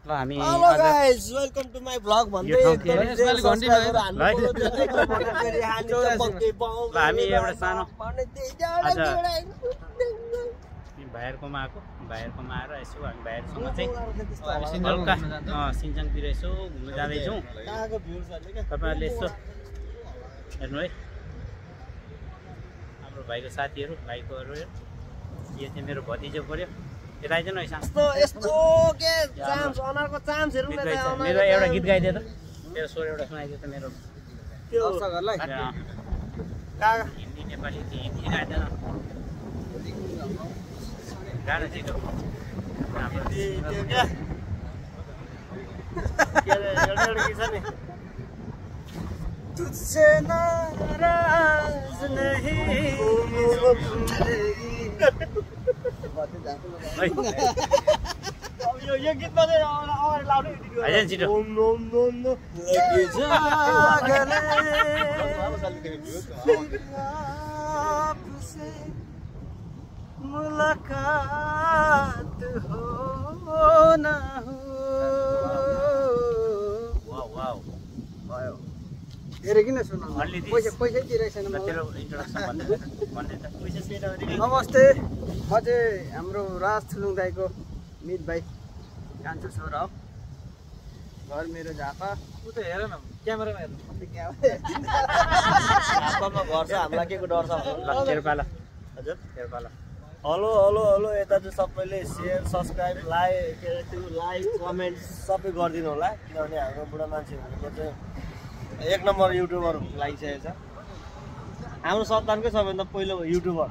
ल हामी hello guys welcome to my vlog भन्दै हामी एउटा सानो आज भाइहरुकोमा आएको भाइहरुकोमा आएर यसो हामी भाइहरुसँग चाहिँ हल्का सिन्चनतिर यसो घुम्न जाँदैछौँ तपाईहरुले यसो हेर्नु है हाम्रो भाइको साथीहरु भाइकोहरु यो चाहिँ मेरो भतिजो पर्यो यता आइज न यस्तो के चान्स अनरको चान्सहरु मेरो एउटा गीत गाइदिए त मेरो स्वर एउटा सुनाइदिए त मेरो दर्शकहरुलाई हिन्दी नेपाली हिन्दी गाइदैन गाना चाहिँ त्यो एउटा के छ नि तुझसे नाराज नहीं यो गीत बजे अगाडि लाउने आइज छिटो लगे जागले आपसे मुलाकात हो ना हो वाउ वाउ भयो धेरै किन सुन पैसा तिरेको छैन तेरो इन्ट्रोडक्सन भन्दै त पैसा तिरेर नमस्ते म चाहिँ हाम्रो राज थुलुङ दाइको मित भाइ कान्छो छोरा हो घर मेरो झापा उ त हेर न क्यामेरामा हेर्नु झापामा घर छ हामीलाई के को डर छ तेरपाला हजुर तेरपाला हेलो हेलो हेलो यता चाहिँ सबैले सेयर सब्सक्राइब लाइक कमेन्ट सबै गरिदिनु होला किनभने हाम्रो बुढा मान्छेहरूको चाहिँ एक नम्बर युट्युबर लागिसकेको छ हाम्रो सन्तानकै सबैभन्दा पहिलो युट्युबर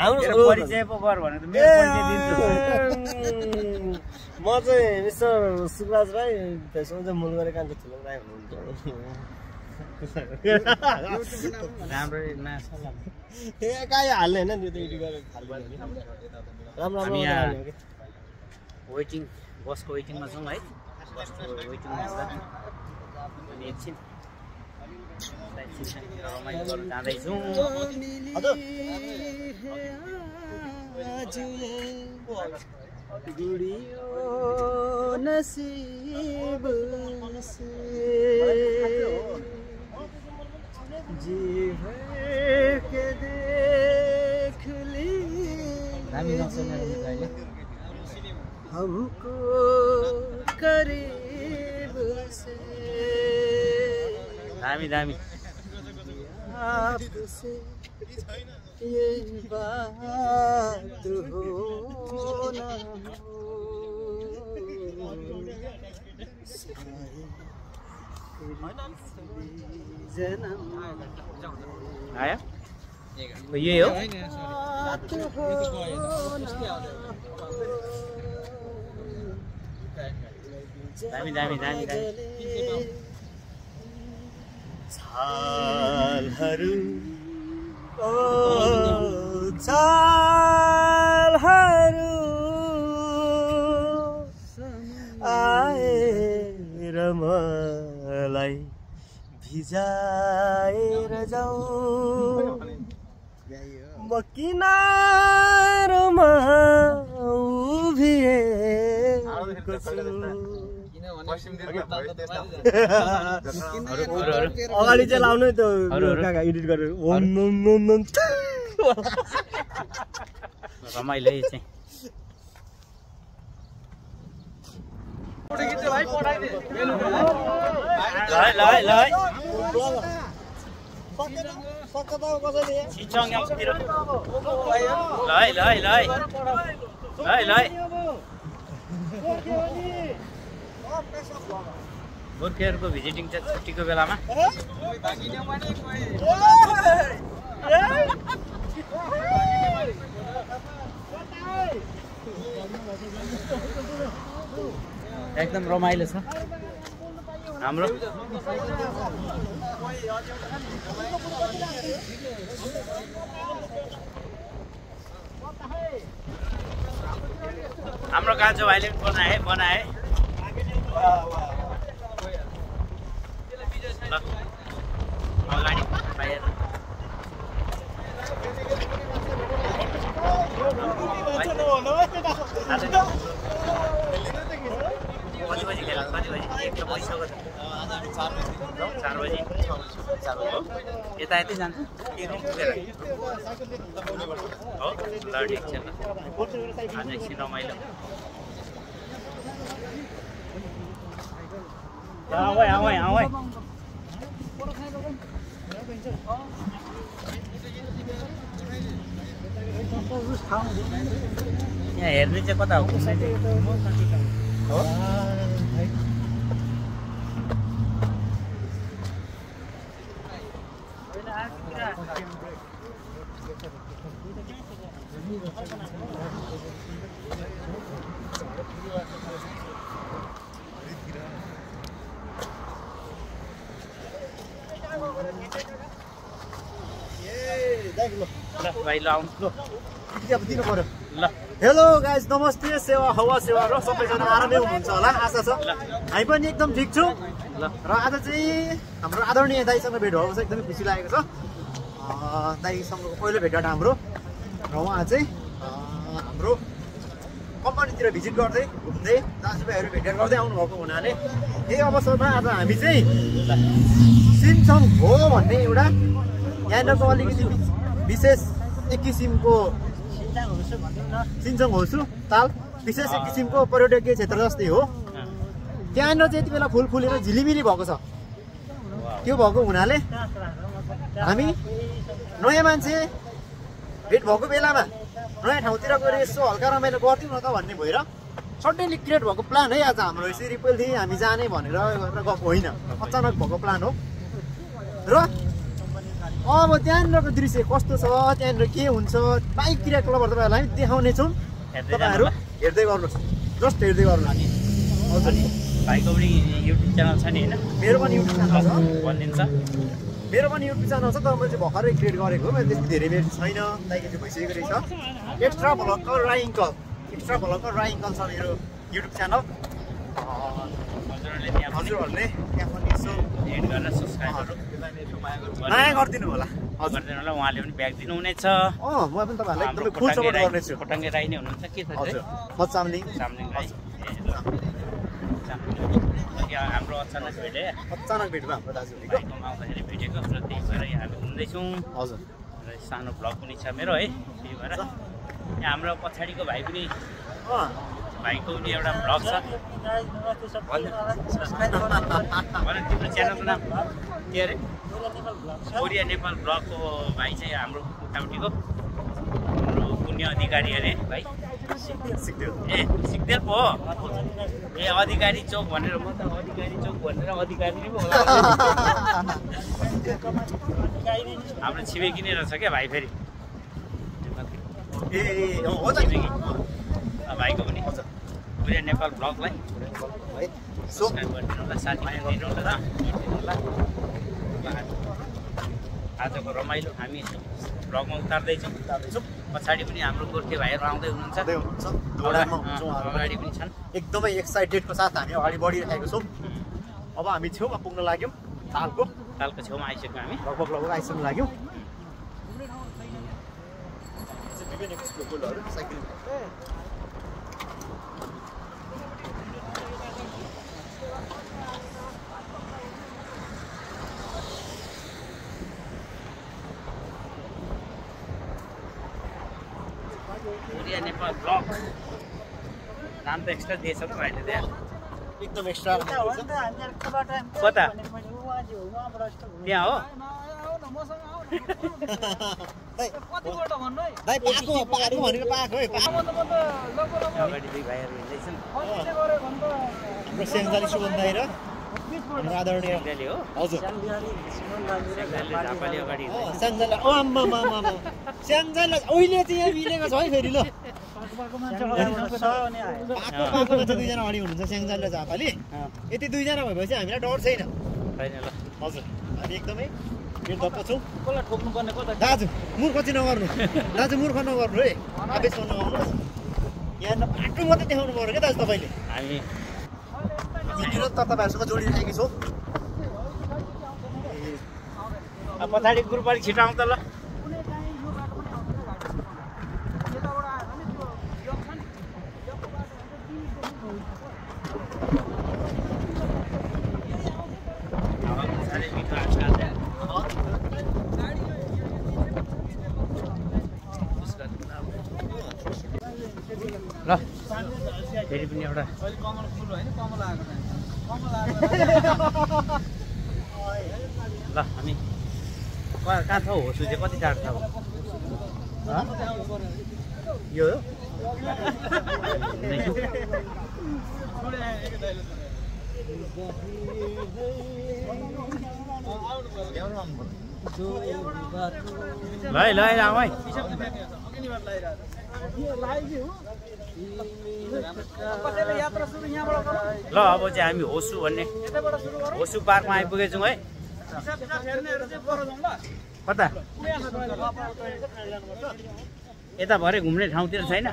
हाम्रो परिचय पो गर भने त मेरो परिचय दिन्छु म चाहिँ मिस्टर सुकराज राई त्यसमा चाहिँ मूल गरेर कान्छो थुलुङ राई हुनुहुन्छ राम्रो नास्ला ए काई हाल्ने हैन त्यो त एडिट गरेर खाल्नु राम्रो राम्रो वेटिङ बसको वेटिङमा छौँ है बसको वेटिङमा छ अनि एकछिन रमाइलो गरेर जाँदैछौँ गुडियो नसीब से जी भर के देख ली हमको करीब से दामी दामी आपसे ये बात हो ना हो आयो यही हो दामी दामी दामी दामी छालहरू ओ छालहरू आएर मलाई भिजाएर जाऊ म किनारमा उभिएको छु अगाडि चाहिँ लाउनु त्यो एडिट गरेर रमाइलो चाहिँ गोर्खेहरूको भिजिटिङ चाहिँ छुट्टीको बेलामा एकदम रमाइलो छ हाम्रो हाम्रो कान्छो भाइले बनाए अगाडि भाइ यता यतै जान्छ के रुम पुगेर हो ल ठिक छ ल आज एकछिन रमाइलो आऊ है यहाँ हेर्ने चाहिँ कता हो भाइ ल आउनु दिनु पर्यो ल हेलो गाइज नमस्ते सेवा हवा सेवा र सबैजना आरामै हुनुहुन्छ होला आशा छ हामी पनि एकदम ठिक छौँ ल र आज चाहिँ हाम्रो आदरणीय दाइसँग भेट भएको छ एकदमै खुसी लागेको छ दाइसँगको पहिलो भेटघाट हाम्रो र उहाँ चाहिँ हाम्रो कम्पनीतिर भिजिट गर्दै घुम्दै दाजुभाइहरू भेटघाट गर्दै आउनुभएको हुनाले यही अवसरमा आज हामी चाहिँ सिमसङ हो भन्ने एउटा यहाँको अलिकति विशेष एक किसिमको सिमसङ होसु ताल विशेष एक किसिमको पर्यटकीय क्षेत्र जस्तै हो त्यहाँनिर चाहिँ यति बेला फुल फुलेर झिलिमिली भएको छ त्यो भएको हुनाले हामी नयाँ मान्छे भेट भएको बेलामा नयाँ ठाउँतिर गएर यसो हल्का रमाइलो गरिदिउँ न त भन्ने भएर सडनली क्रिएट भएको प्लान है आज हाम्रो यसरी पहिलेदेखि हामी जाने भनेर गएको होइन अचानक भएको प्लान हो र अब त्यहाँनिरको दृश्य कस्तो छ त्यहाँनिर के हुन्छ बाइक क्रियाकलापहरू तपाईँहरूलाई हामी देखाउने छौँ तपाईँहरू हेर्दै गर्नुहोस् जस्ट हेर्दै गर्नु हजुर भाइको पनि युट्युब च्यानल छ नि होइन मेरो पनि युट्युब च्यानल छ भनिदिन्छ मेरो पनि युट्युब च्यानल छ तर मैले चाहिँ भर्खरै क्रिएट गरेको हो मैले त्यति धेरै मेरो छैन दाइको चाहिँ भइसकेको रहेछ एक्स्ट्रा भ्लगर राइङ्कल छ मेरो युट्युब च्यानल हजुरहरूले त्यहाँ पनि यसो एड गरेर सब्सक्राइबहरू माया गरिदिनु होला गरिदिनु होला उहाँले पनि ब्याग दिनुहुनेछ म पनि तपाईँहरूलाई एकदमै फुल सपोर्ट गर्नेछु खोटाङ्गे राई नै हुनुहुन्छ के छ हजुर म चामलिङ राई हाम्रो अचानक भेटे भेट भयो हाम्रो दाजुले भाइकोमा आउँदाखेरि भेटेको र त्यही भएर हामी घुम्दैछौँ हजुर र सानो भ्लग पनि छ मेरो है त्यही भएर यहाँ हाम्रो पछाडिको भाइ पनि भाइको पनि एउटा भ्लग छ तिम्रो च्यानलको नाम के अरे कोरिया नेपाल ब्लगको भाइ चाहिँ हाम्रो उठाउटीको हाम्रो पुण्य अधिकारी अरे भाइ सिक्देल पो हो ए अधिकारी चौक भनेर म त अधिकारी चौक भनेर अधिकारी नै पो होला हाम्रो छिमेकी नै रहेछ क्या भाइ फेरि भाइको पनि कोरिया नेपाल ब्लगलाई सब्सक्राइब गरिदिनु होला साथीहरू दिनु होला आजको रमाइलो हामी भ्लगमा उतार्दैछौँ पछाडि पनि हाम्रो गोर्खे भाइहरू आउँदै हुनुहुन्छ अगाडि पनि छन् एकदमै एक्साइटेडको साथ हामी अगाडि बढिरहेको छौँ अब हामी छेउमा पुग्न लाग्यौँ तालको छेउमा आइसक्यौँ हामी लगभग आइसक्नु लाग्यौँ कोरिया नेपाल ब्लग नाम त एक्स्ट्रा दिएछ त भाइले त्यहाँ एकदम एक्स्ट्रा कता त्यहाँ हो अगाडि दुई भाइहरू हिँड्दैछन् हाम्रो स्याङ्जाली सुमन दाइ र हाम्रो आदरणीय हो हजुर झापाले अगाडि स्याङ्जाला स्याङ्जाला अहिले चाहिँ यहाँ मिलेको छ है फेरि ल दुईजना अगाडि हुनुहुन्छ स्याङ्जाला झापाले यति दुईजना भएपछि हामीलाई डर छैन हजुर हामी एकदमै निर्धक्क छौँ कसलाई ठोक्नुपर्ने कता दाजु मूर्ख चाहिँ नगर्नु दाजु मूर्ख नगर्नु है आवेशमा नआउनुहोस् यहाँ बाटो मात्रै देखाउनु पर्यो क्या दाजु तपाईँले हामी निरन्तर तपाईँहरूसँग जोडिरहेकी छौँ पछाडि ग्रुप अलिक छिटो आउँछ ल फेरि पनि एउटा कमल फुल होइन कमल आएको ल हामी कहाँ छ होसु चाहिँ कति टाढो छ यो हो ल है ल अब चाहिँ हामी होसु भन्ने होसु पार्कमा आइपुगेछौँ है कता यता भरे घुम्ने ठाउँतिर छैन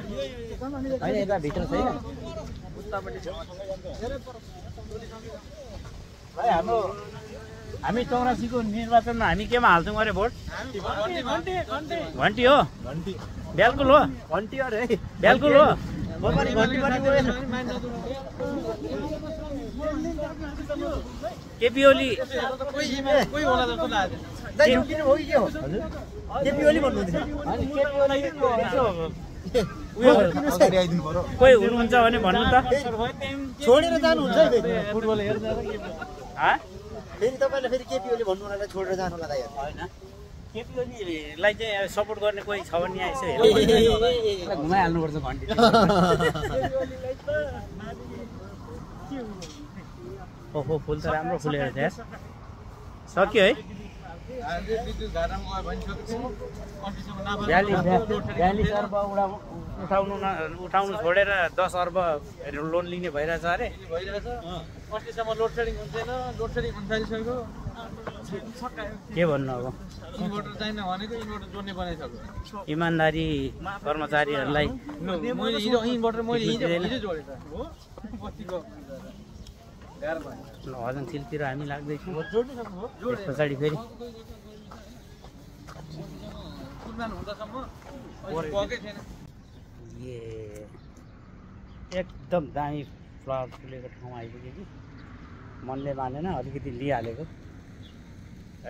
होइन यता भित्र छैन भाइ हामी 84 को निर्वाचनमा हामी केमा हाल्छौँ अरे भोट घन्टी हो ब्यालकुल हो घन्टी अरे ब्यालकुल हो केपी ओली कोही हुनुहुन्छ भने भन्नु त छोडेर जानुहुन्छ है फुटबल हेर्न फेरि तपाईँले फेरि केपी ओली भन्नु होला छोडेर जानु होला दाइ होइन केपी ओलीलाई चाहिँ सपोर्ट गर्ने कोही छ भने यसो हेर घुमाइहाल्नुपर्छ घन्टी ओहो फुल त राम्रो फुलेर छ यार सक्यो है 42 अर्ब उठाउनु छोडेर 10 अर्ब लोन लिने भइरहेछ अरे अस्तिसम्म लोड सेडिङ हुन्थेन लोड सेडिङ हुन थालिसक्यो के भन्नु अब इन्भर्टर चाहिन भनेको इन्भर्टर जोड्ने बनाइसक्यो इमानदारी कर्मचारीहरूलाई मैले इन्भर्टर मैले हिजो जोडेँ त हो बत्तीको हजनसिलतिर हामी लाग्दैछौँ त्यस पछाडि फेरि एकदम दामी फ्लावर फुलेको ठाउँ आइपुग्यो कि मनले मानेन अलिकति लिइहालेको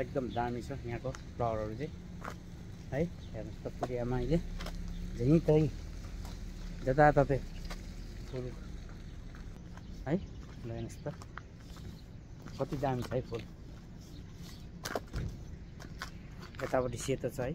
एकदम दामी छ यहाँको फ्लावरहरू चाहिँ है हेर्नुहोस् त पुरियामा अहिले झै तै जताततै फुल है ल हेर्नुहोस् त कति दामी छ है फुल यतापट्टि सेतो छ है